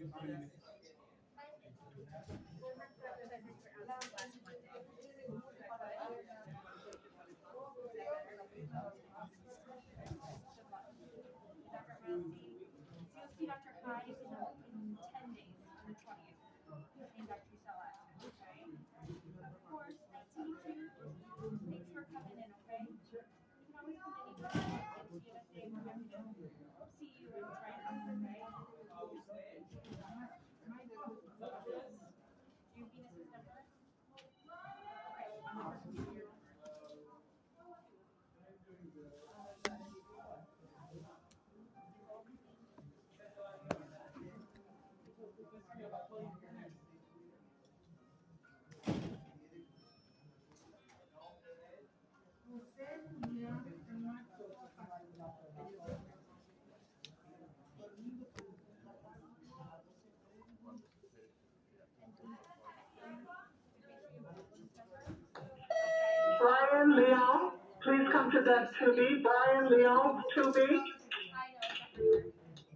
See Dr. Hyde in 10 days on the 20th. Same Dr. you saw last time, okay? Of course, nice to meet you. Thanks for coming in, okay? You can always come anytime and see us if we have to see you and try and help, okay? Do you Venus's number? Okay, I'm gonna give you. Brian Leon, please come to that 2B. Brian Leon, 2B. I know, Dr.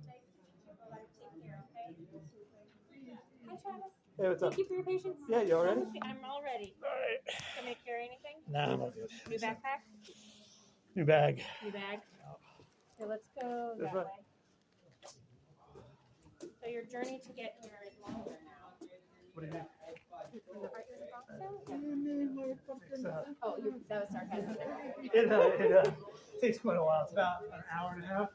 Nice to meet you. Take care, okay? Hi, Travis. Hey, what's up? Thank you for your patience. Yeah, you all ready? I'm all ready. All right. Do you want me to carry anything? Nah, I'm all good. New backpack? New bag. New bag? So let's go This that way? way. So your journey to get here is longer now. What do you do? Aren't you in the Bronx now? Oh, that was sarcasm. It takes quite a while. It's about an hour and a half.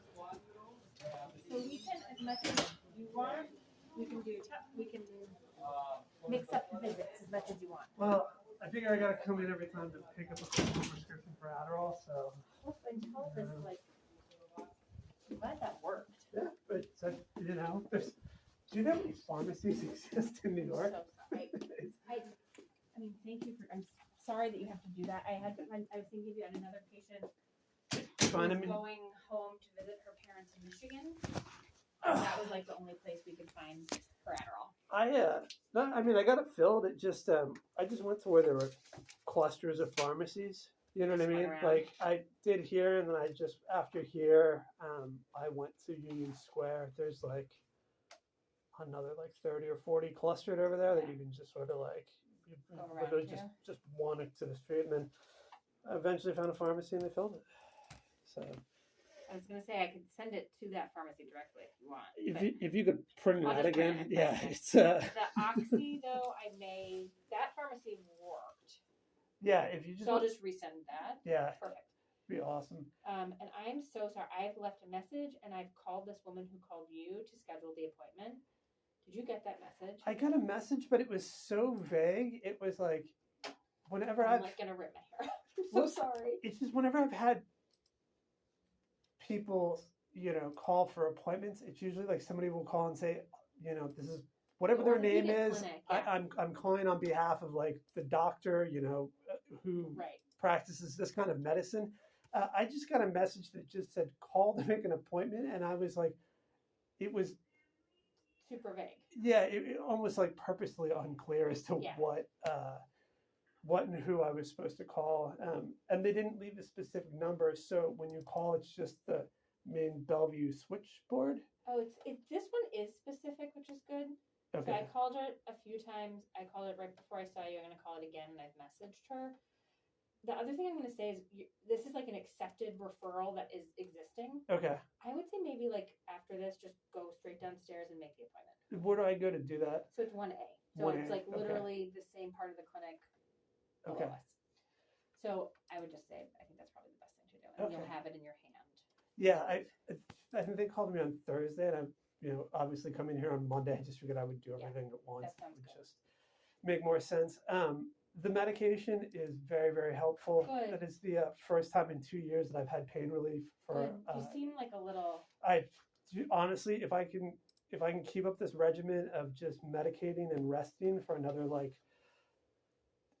So we can, as much as you want, we can mix up the visits as much as you want. Well, I figure I gotta come in every time to pick up a prescription for Adderall, so. Well, until this, like, I'm glad that worked. Yeah, but so, do you know how many pharmacies exist in New York? So sorry. I mean, thank you for. I'm sorry that you have to do that. I was thinking of you had another patient Fine, I who's mean, going home to visit her parents in Michigan. And that was like the only place we could find for Adderall. I got it filled. It just, I just went to where there were clusters of pharmacies. You know what I Just went mean? around. Like I did here, and then I just after here, I went to Union Square. There's like another like 30 or 40 clustered over there that you can just sort of like you Go around literally to. just one to the street, and then I eventually found a pharmacy and they filled it. So I was gonna say I could send it to that pharmacy directly if you want. if you could print I'll that just print again, it. yeah, it's The Oxy though, that pharmacy worked. yeah. If you just So I'll just resend that. yeah, Perfect. it'd be awesome. And I'm so sorry. I've left a message and I've called this woman who called you to schedule the appointment. Did you get that message? I got a message, but it was so vague. It was like whenever I'm I've like gonna rip my hair out. I'm so Well, sorry. it's just whenever I've had people, call for appointments, it's usually like somebody will call and say, this is whatever their name Orthopedic is. clinic, yeah. I'm calling on behalf of like the doctor, who Right. practices this kind of medicine. I just got a message that just said call to make an appointment, and I was like, it was Super vague. yeah, it almost like purposely unclear as to Yeah. what and who I was supposed to call. And they didn't leave a specific number, so when you call, it's just the main Bellevue switchboard. Oh, this one is specific, which is good. So Okay. I called her a few times. I called it right before I saw you. I'm gonna call it again, and I've messaged her. The other thing I'm gonna say is this is like an accepted referral that is existing. Okay. I would say maybe like after this, just go straight downstairs and make the appointment. Where do I go to do that? So it's 1A. So 1A, it's like okay. literally the same part of the clinic below Okay. us. So I would just say I think that's probably the best thing to do, and you'll Okay. have it in your hand. Yeah, I think they called me on Thursday, and I'm obviously coming here on Monday. I just figured I would do Yeah, everything at once. that sounds It would good. just make more sense. The medication is very, very helpful. Good. That is the first time in 2 years that I've had pain relief for. Good. You seem like a little. Honestly, if I can keep up this regimen of just medicating and resting for another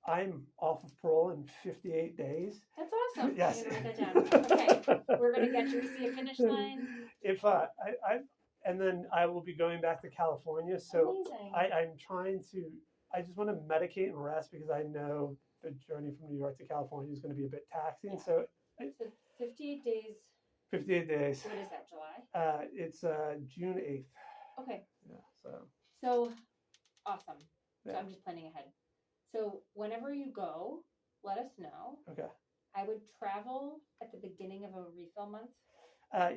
I'm off of parole in 58 days. That's awesome. Yes. I'm gonna write that down. Okay, we're gonna get you to see a finish line. If and then I will be going back to California, so Amazing. I just want to medicate and rest because I know the journey from New York to California is going to be a bit taxing. Yeah. So So 58 days. 58 days. What is that? July. It's June 8th. Okay. Yeah. So So awesome. So Yeah. I'm just planning ahead. So whenever you go, let us know. okay. I would travel at the beginning of a refill month.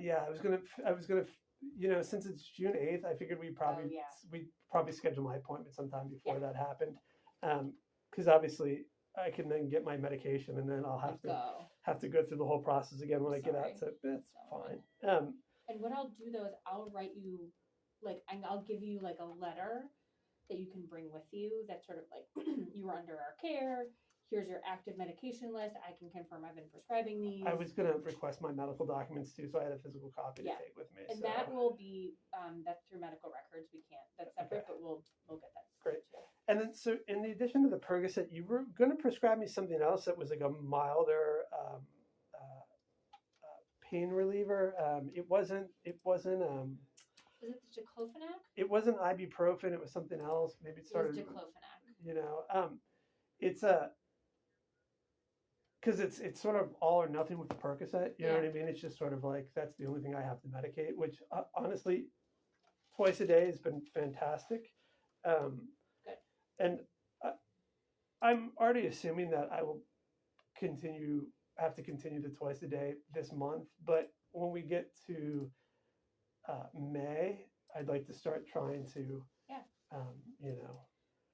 Yeah, I was gonna, since it's June 8th, I figured Oh, yeah. we'd probably schedule my appointment sometime before Yeah. that happened. Because obviously I can then get my medication and then I'll have to go through the whole process again when I get out. Sorry. So it's So fine. And what I'll do though is I'll write you, like, and I'll give you like a letter that you can bring with you. That's sort of like you were under our care. Here's your active medication list. I can confirm I've been prescribing these. I was gonna request my medical documents too, so I had a physical copy to Yeah. take with me. And so. that will be that's through medical records. We can't. That's separate, but we'll get that. Great. Too. And then, so in addition to the Percocet, you were going to prescribe me something else that was like a milder pain reliever. It wasn't. Was it the diclofenac? It wasn't ibuprofen. It was something else. Maybe it It started. was diclofenac. It's because it's sort of all or nothing with the Percocet. You know what I mean? It's just sort of like that's the only thing I have to medicate. Which honestly, twice a day has been fantastic. Good. And I'm already assuming that I will have to continue the twice a day this month. But when we get to May, I'd like to start trying to,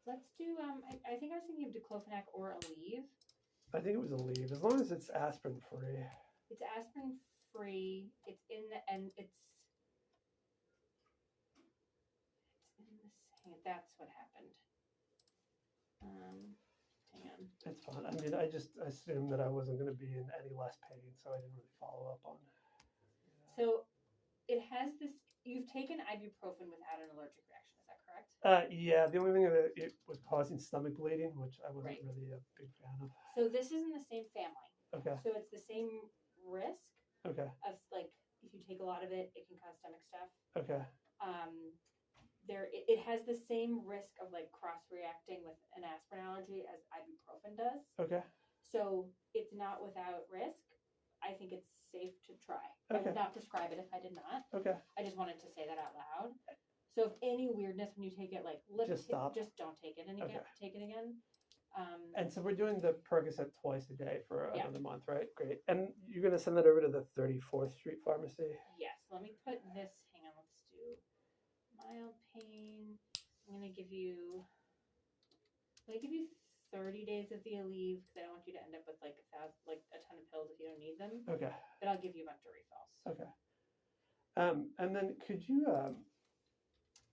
Let's do. I think I was thinking of diclofenac or Aleve. I think it was Aleve, as long as it's aspirin free. It's aspirin free. It's in the and it's in the same. That's what happened. Hang on. It's fine. I mean, I just assumed that I wasn't going to be in any less pain, so I didn't really follow up on it. So it has this. You've taken ibuprofen without an allergic reaction. Is that correct? Yeah, the only thing that it was causing stomach bleeding, which I wasn't Right. really a big fan of. So this is in the same family. Okay. So it's the same risk Okay. of like if you take a lot of it, it can cause stomach stuff. Okay. It has the same risk of like cross reacting with an aspirin allergy as ibuprofen does. Okay. So it's not without risk. I think it's safe to try. I Okay. would not prescribe it if I did not. Okay. I just wanted to say that out loud. So if any weirdness when you take it, like Just stop. Just don't take it again. Okay. Take it again. And so we're doing the Percocet twice a day for Yeah. another month, right? Great. And you're going to send that over to the 34th Street Pharmacy? Yes. Let me put this. Hang on. Let's do mild pain. I'm gonna give you 30 days of the Aleve because I don't want you to end up with like a ton of pills if you don't need them. Okay. But I'll give you a bunch of refills. Okay. And then could you,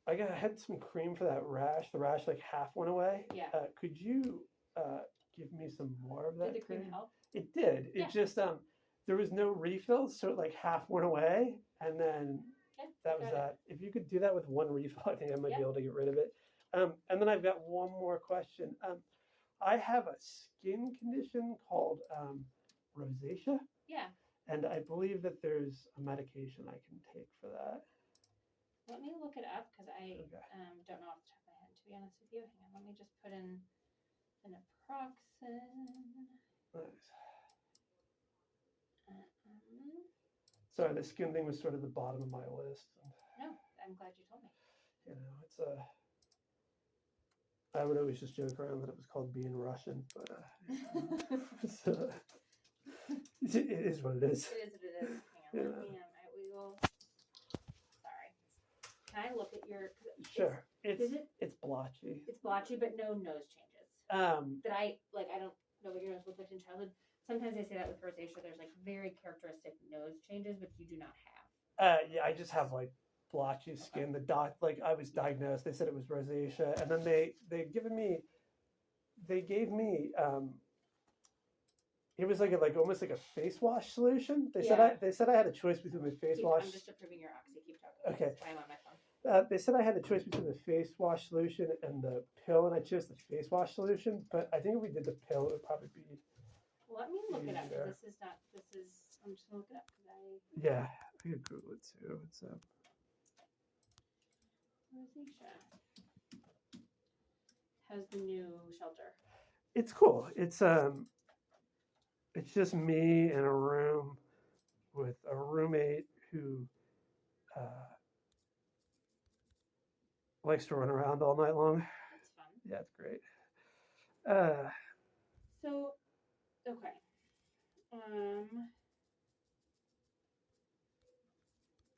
I had some cream for that rash. The rash like half went away. Yeah. Could you give me some more of that Did the cream help? It did. Yeah. It just, there was no refills, so it like half went away. And then that was that. If you could do that with one refill, I think I might be able to get rid of it. And then I've got one more question. I have a skin condition called rosacea. Yeah. And I believe that there's a medication I can take for that. Let me look it up because I Okay. don't know off the top of my head, to be honest with you. Hang on, let me just put in naproxen. Nice. Sorry, the skin thing was sort of the bottom of my list. No, I'm glad you told me. It's I would always just joke around that it was called being Russian, but it is what it is. It is what it is. Hang on, we will. Sorry. Can I look at your? Sure. It's blotchy. It's blotchy, but no nose changes. That I don't know what your nose looked like in childhood. Sometimes they say that with rosacea. There's like very characteristic nose changes, which you do not have. Yeah, I just have like blotchy skin. I was diagnosed. They said it was rosacea, and then they gave me it was like almost like a face wash solution. They said I had a choice between the face wash. I'm just approving your oxy. Keep talking. Okay. I'm on my phone. They said I had a choice between the face wash solution and the pill, and I chose the face wash solution. But I think if we did the pill, it would probably be. Let me look it up. easier. I'm just gonna look it up because Yeah, I could Google it too. It's rosacea. How's the new shelter? It's cool. It's just me in a room with a roommate who likes to run around all night long. That's fun. Yeah, it's great. So, okay.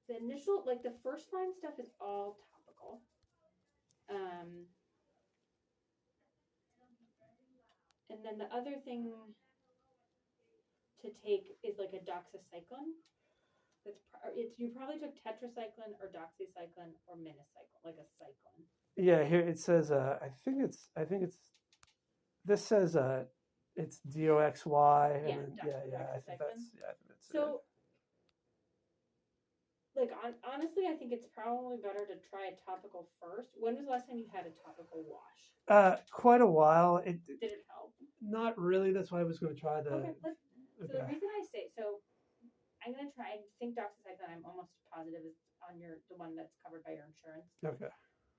The initial, like the first line stuff is all topical. And then the other thing to take is like a doxycycline. You probably took tetracycline or doxycycline or minocycline, like a cycline. Yeah, here it says. I think it's. This says. It's DOXY. And Yeah, then, I think that's. Yeah, I think that's. So, like honestly, I think it's probably better to try a topical first. When was the last time you had a topical wash? Quite a while. Did it help? Not really. That's why I was going to try the. Okay. So the reason I say so, I'm gonna try. I think doxycycline. I'm almost positive is on the one that's covered by your insurance. Okay.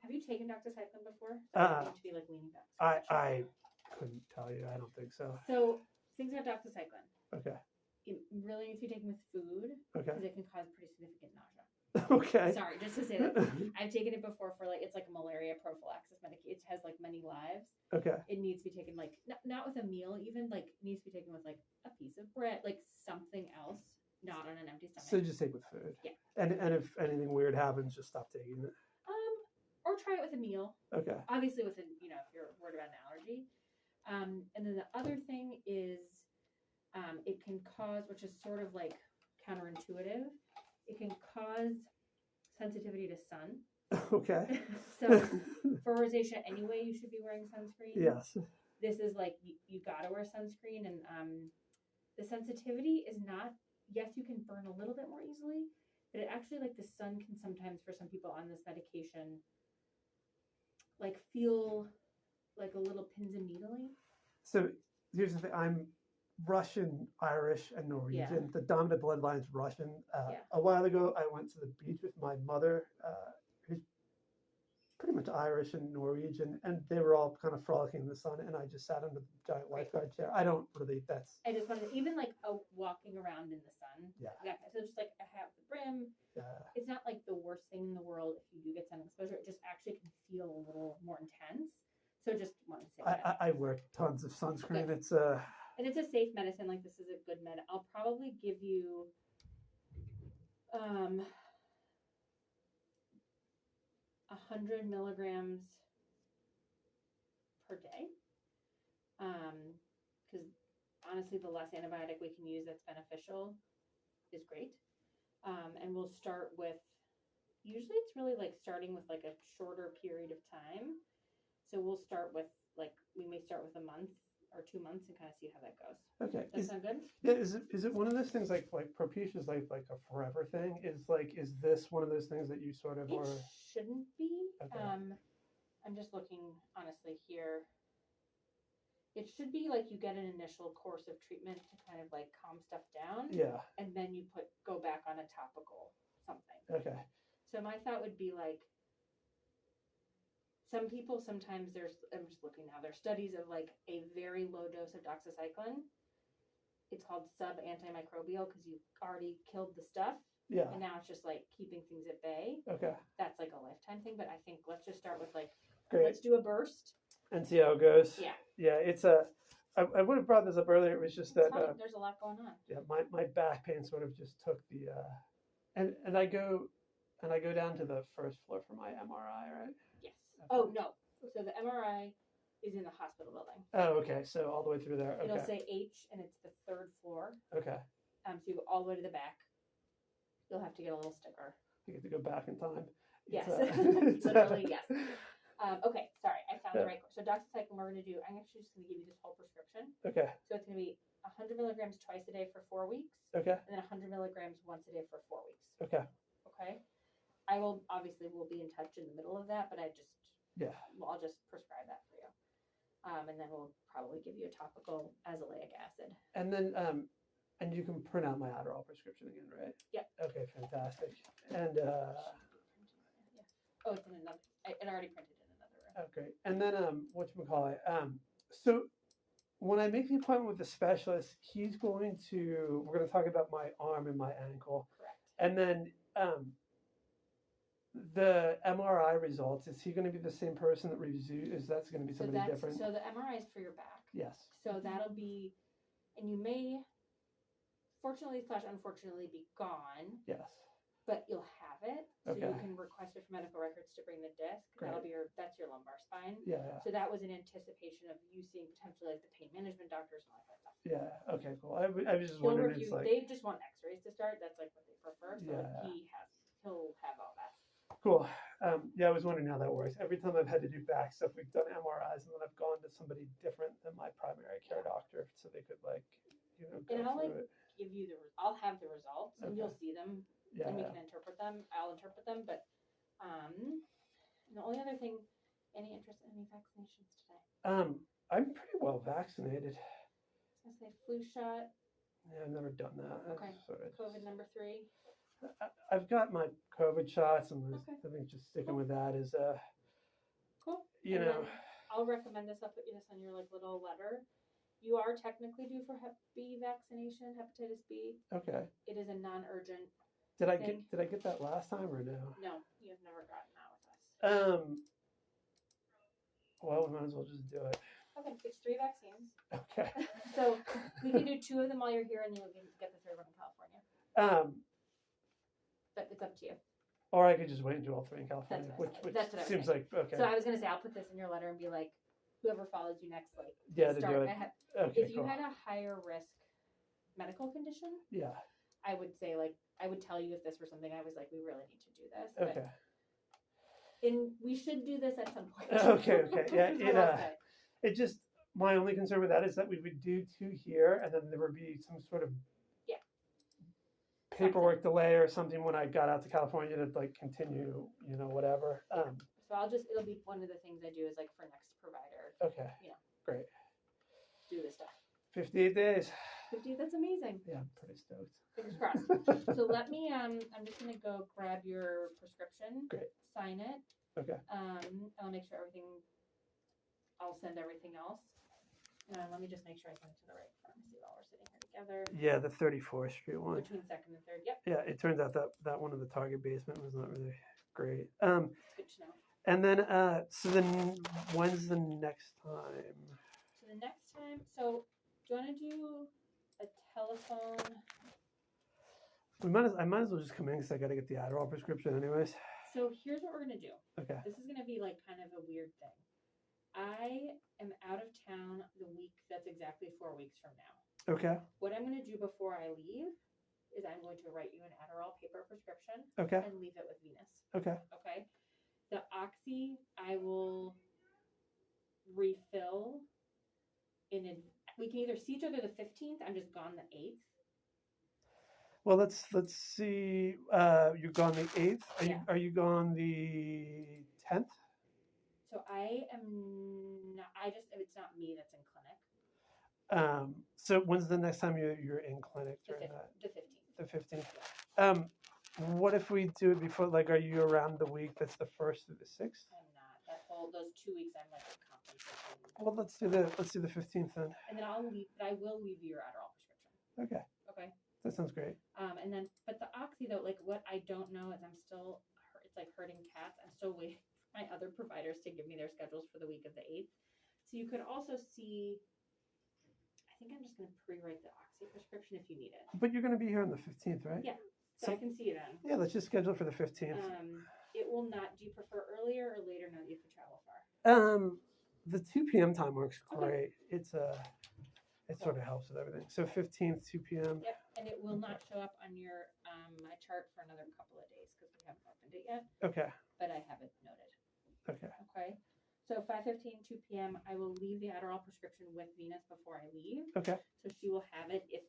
Have you taken doxycycline before? I need to be like leaning back. I couldn't tell you. I don't think so. So things about doxycycline. Okay. It really needs to be taken with food Okay. because it can cause pretty significant nausea. Okay. Sorry, just to say that I've taken it before for like it's like a malaria prophylaxis medication. It has like many lives. Okay. It needs to be taken like not with a meal, even like needs to be taken with like a piece of bread, like something else, not on an empty stomach. So just take with food. Yeah. And if anything weird happens, just stop taking it. Or try it with a meal. Okay. Obviously, with if you're worried about an allergy. And then the other thing is, it can cause, which is sort of like counterintuitive, it can cause sensitivity to sun. Okay. So for rosacea anyway, you should be wearing sunscreen. Yes. This is like you gotta wear sunscreen, and the sensitivity is not. Yes, you can burn a little bit more easily, but it actually like the sun can sometimes for some people on this medication like feel like a little pins and needling. So here's the thing. I'm Russian, Irish, and Norwegian. Yeah. The dominant bloodline's Russian. Yeah. A while ago, I went to the beach with my mother, who's pretty much Irish and Norwegian, and they were all kind of frolicking in the sun, and I just sat on the giant lifeguard chair. I don't really. I just wanted even like walking around in the sun. Yeah. So just like a hat with the brim. It's not like the worst thing in the world if you do get sun exposure. It just actually can feel a little more intense. So just wanted to say that. I wear tons of sunscreen. Okay. It's And it's a safe medicine. Like this is a good med. I'll probably give you 100 milligrams per day. Because honestly, the less antibiotic we can use that's beneficial is great. And we'll start with, usually it's really like starting with like a shorter period of time. So we'll start with we may start with a month or 2 months and kind of see how that goes. okay. Does that sound good? Yeah, is it one of those things like Propecia is like a forever thing? Is this one of those things that you sort of It are? shouldn't be. Okay. I'm just looking honestly here. It should be like you get an initial course of treatment to kind of like calm stuff down, Yeah. and then you go back on a topical something. Okay. So my thought would be like some people sometimes I'm just looking now, there's studies of like a very low dose of doxycycline. It's called sub-antimicrobial because you've already killed the stuff. Yeah. And now it's just like keeping things at bay. Okay. That's like a lifetime thing, but I think let's just start with like, Great. let's do a burst. And see how it goes. Yeah. Yeah. It's I would have brought this up earlier. It was just that There's a lot going on. yeah, my back pain sort of just took the and I go down to the first floor for my MRI, right? Yes. Oh no. So the MRI is in the hospital building. Oh, okay. So all the way through there. Okay. It'll say H, and it's the 3rd floor. Okay. So you go all the way to the back. You'll have to get a little sticker. You get to go back in time. Yes. It's, Literally, yes. Okay, sorry, I found Yeah. the right course. So doxycycline, we're going to do, I'm actually just going to give you this whole prescription. Okay. So it's going to be 100 milligrams twice a day for 4 weeks, Okay. and then 100 milligrams once a day for 4 weeks. Okay. Okay? I will, obviously, we'll be in touch in the middle of that, but I'll just prescribe that for you. And then we'll probably give you a topical azelaic acid. And then and you can print out my Adderall prescription again, right? Yep. Okay, fantastic. And Yeah. Oh, it's in another, it already printed in another room. oh, great. And then whatchamacallit? So when I make the appointment with the specialist, we're going to talk about my arm and my ankle. Correct. And then The MRI results, is he going to be the same person that reviews? Is that's going to be So somebody that's different? so the MRI is for your back. Yes. So that'll be, and you may, fortunately / unfortunately, be gone, Yes. but you'll have it. So you Okay. can request it for medical records to bring the disc. That'll be that's your lumbar spine. Yeah. Yeah. So that was in anticipation of you seeing potentially like the pain management doctors and all that stuff. Yeah. Okay. Cool. I was just He'll wondering. review. It's like They just want X-rays to start. That's like what they prefer. So Yeah. he'll have all that. cool. Yeah, I was wondering how that works. Every time I've had to do back stuff, we've done MRIs, and then I've gone to somebody different than my primary care doctor, so they could go And I'll through it. give you I'll have the results, and you'll see them, Yeah. and we can interpret them. I'll interpret them, but the only other thing, any interest in any vaccinations today? I'm pretty well vaccinated. I was gonna say flu shot, Yeah, I've never done that. Okay. COVID number 3. I've got my COVID shots, and Okay. I think just sticking with that is, Cool. you And know, then I'll recommend this. I'll put this on your like little letter. You are technically due for Hep B vaccination, hepatitis B. okay. It is a non-urgent. Did I thing. get that last time or no? No, you have never gotten that with us. Well, we might as well just do it. Okay, it's 3 vaccines. Okay. So we can do 2 of them while you're here, and then you'll get the 3rd one in California. But it's up to you. Or I could just wait and do all 3 in California, That's what I which said. That's what I was seems like okay. So I was gonna say I'll put this in your letter and be like, whoever follows you next, like Yeah, to start. do it. Okay, If you cool. had a higher risk medical condition, Yeah. I would say I would tell you if this were something I was like, we really need to do this. But Okay. And we should do this at some point. Okay. Yeah. is what I'll say. It just my only concern with that is that we would do 2 here, and then there would be some sort of Yeah. paperwork delay or something when I got out to California to like continue, whatever. So it'll be one of the things I do is like for next provider, Okay. You know. Great. do this stuff. 58 days. 50, that's amazing. Yeah, I'm pretty stoked. Fingers crossed. So let me, I'm just gonna go grab your prescription. Great. Sign it. Okay. I'll make sure I'll send everything else. Let me just make sure I send it to the right pharmacy while we're sitting here together. Yeah, the 34th Street one. Between 2nd and 3rd. Yep. Yeah, it turns out that one in the Target basement was not really great. It's good to know. And then so then when's the next time? So the next time, do you want to do a telephone? I might as well just come in because I got to get the Adderall prescription anyways. So here's what we're gonna do. Okay. This is gonna be like kind of a weird thing. I am out of town the week that's exactly 4 weeks from now. Okay. What I'm gonna do before I leave is I'm going to write you an Adderall paper prescription Okay. and leave it with Venus. Okay. Okay. The Oxy I will refill we can either see each other the 15th. I'm just gone the 8th. Well, let's see. You're gone the 8th. Are you gone the 10th? So I am not. It's not me that's in clinic. So when's the next time you're in clinic during that? The 15th. The 15th. What if we do it before? Like, are you around the week that's the 1st through the 6th? I'm not. Those 2 weeks I'm like in conferences. Well, let's do the 15th then. And then I will leave you your Adderall prescription. Okay. Okay. That sounds great. And then, but the Oxy though, like what I don't know is it's like herding cats. I'm still waiting for my other providers to give me their schedules for the week of the 8th. So you could also see, I think I'm just going to pre-write the Oxy prescription if you need it. But you're going to be here on the 15th, right? Yeah. So I can see you then. Yeah, let's just schedule for the 15th. It will not, do you prefer earlier or later now that you have to travel far? The 2 p.m. time works great. Okay. It sort of helps with everything. So 15th, 2 p.m. Yep, and it will not show up on your my chart for another couple of days because we haven't opened it yet. Okay. But I have it noted. Okay. Okay. So 5:15, 2 p.m. I will leave the Adderall prescription with Venus before I leave. Okay. So she will have it if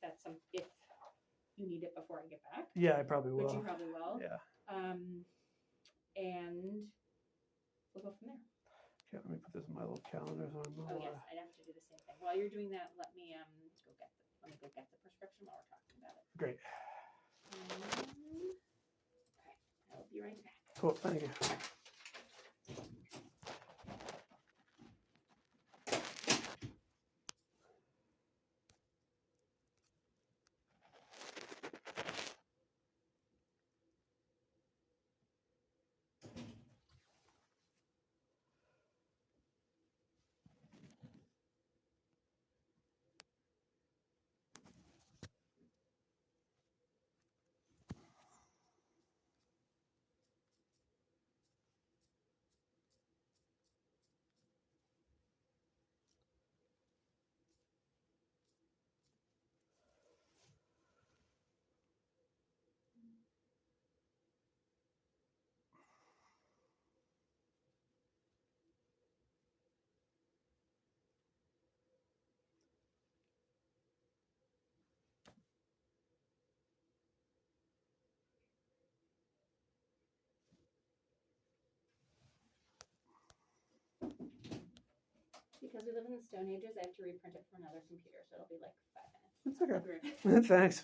you need it before I get back. Yeah, I probably will. Which you probably will. Yeah. And we'll go from there. Okay, let me put this in my little calendars on. Oh yes, I'd have to do the same thing. While you're doing that, let me go get the prescription while we're talking about it. Great. Okay, I'll be right back. Cool. Thank you. we live in the Stone Ages, I have to reprint it from another computer, so it'll be like 5 minutes. It's okay. I'll be right back. Thanks.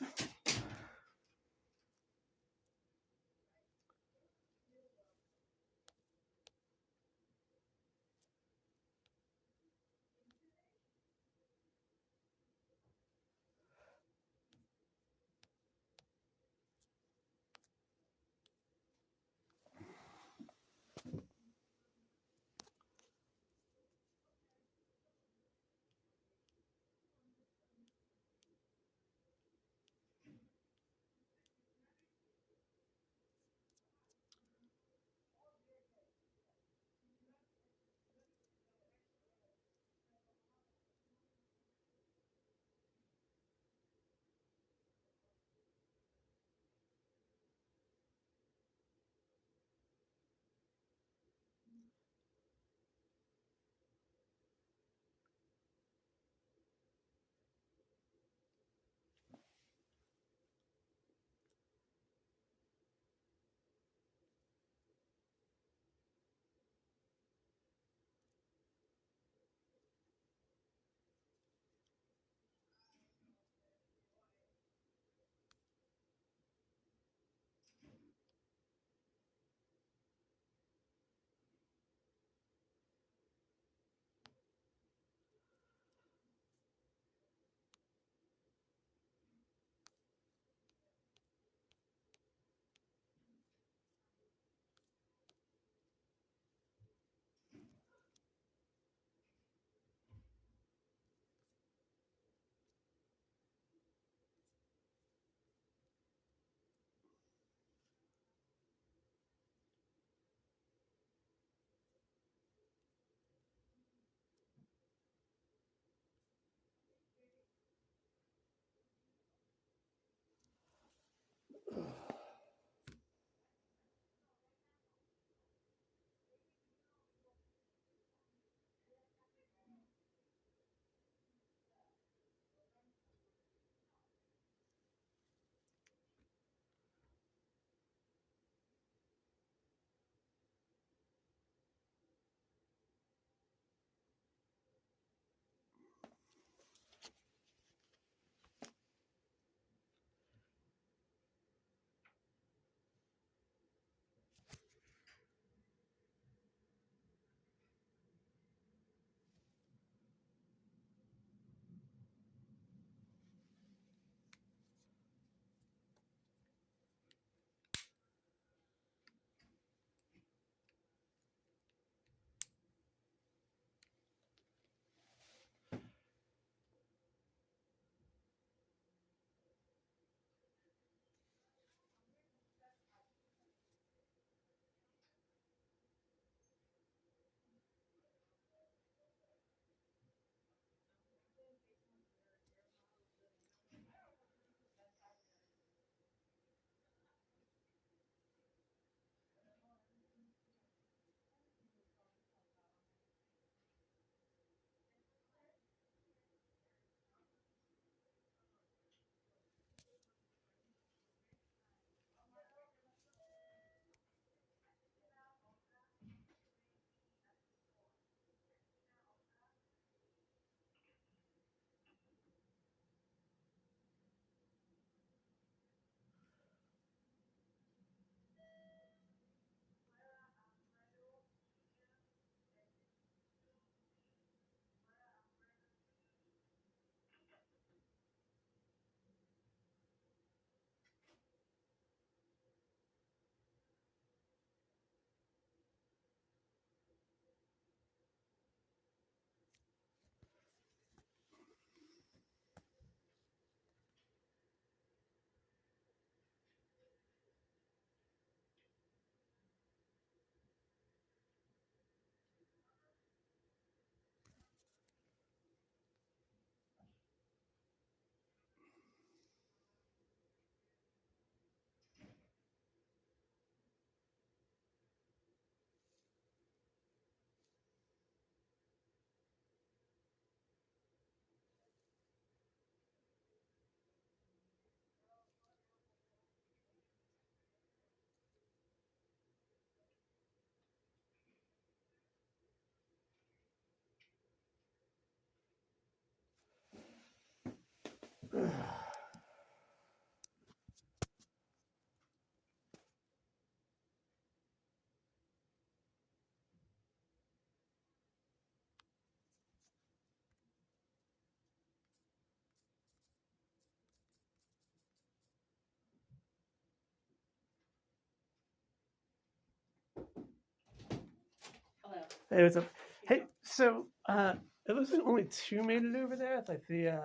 Hey, what's up? Hey, so it looks like only 2 made it over there. It's like the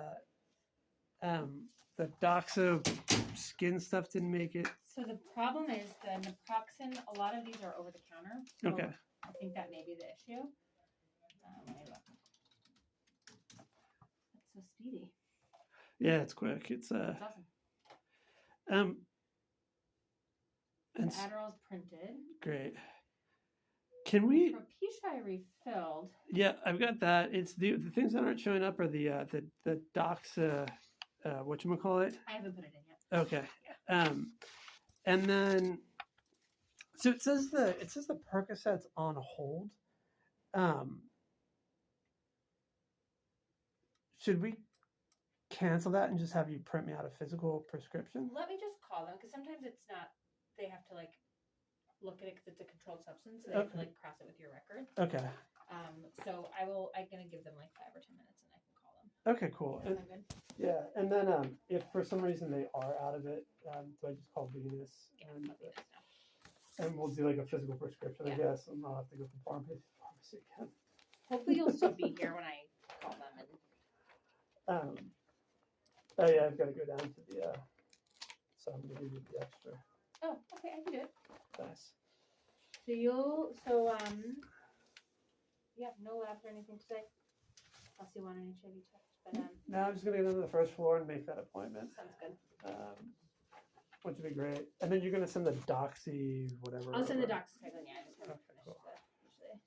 Doxo skin stuff didn't make it. So the problem is the naproxen, a lot of these are over the counter. So Okay. I think that may be the issue. Let me look. That's so speedy. Yeah, it's quick. It's That's awesome. and And Adderall's printed. great. Can we? Propecia refilled. Yeah, I've got that. It's the things that aren't showing up are the Doxa, whatchamacallit? I haven't put it in yet. Okay. And then so it says the Percocet's on hold. Should we cancel that and just have you print me out a physical prescription? Let me just call them because sometimes it's not. They have to like look at it because it's a controlled substance. So they have to like cross it with your record. Okay. So I'm gonna give them like 5 or 10 minutes and I can call them. Okay, cool. Is And, that good? yeah, and then if for some reason they are out of it, do I just call Venus Yeah, and let me know. we'll do like a physical prescription, I Yeah. guess, and I'll have to go to the pharmacy again. Hopefully you'll still be here when I call them. And Oh yeah, I've got to go down to the. So I'm gonna give you the extra. oh, okay, I can do it. Nice. So yeah, no labs or anything today. Unless you want an HIV test, but Now I'm just gonna go to the first floor and make that appointment, sounds good. which would be great. And then you're gonna send the Doxy whatever. I'll send the over. docs a second. Yeah, I just haven't Okay, finished cool. usually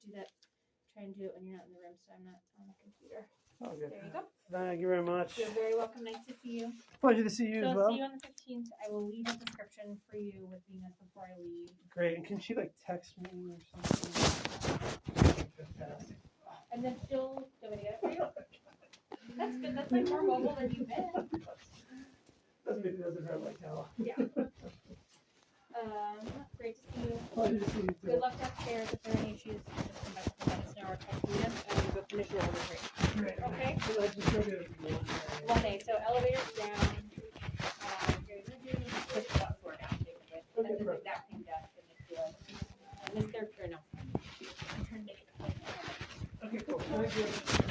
do that. Try and do it when you're not in the room, so I'm not on the computer. Oh, good. There you go. Thank you very much. You're very welcome. Nice to see you. Pleasure to see you So as I'll well. see you on the 15th. I will leave a prescription for you with Venus before I leave. Great. And can she like text me or something? Fantastic. And then she'll do it again for you. That's good. That's like more mobile than you've been. Doesn't hurt like hell. Yeah. Great to see you. Pleasure to see you too. Good luck upstairs. If there are any issues, just come back and let us know or text me them, and we'll go finish your order for you. Great. Okay. So I just go to 1A. So elevator's down. You're gonna do push the button floor down, basically. That's the perfect. exact same desk in this deal. And this third, or no. Turn it. Okay, cool. Thank you.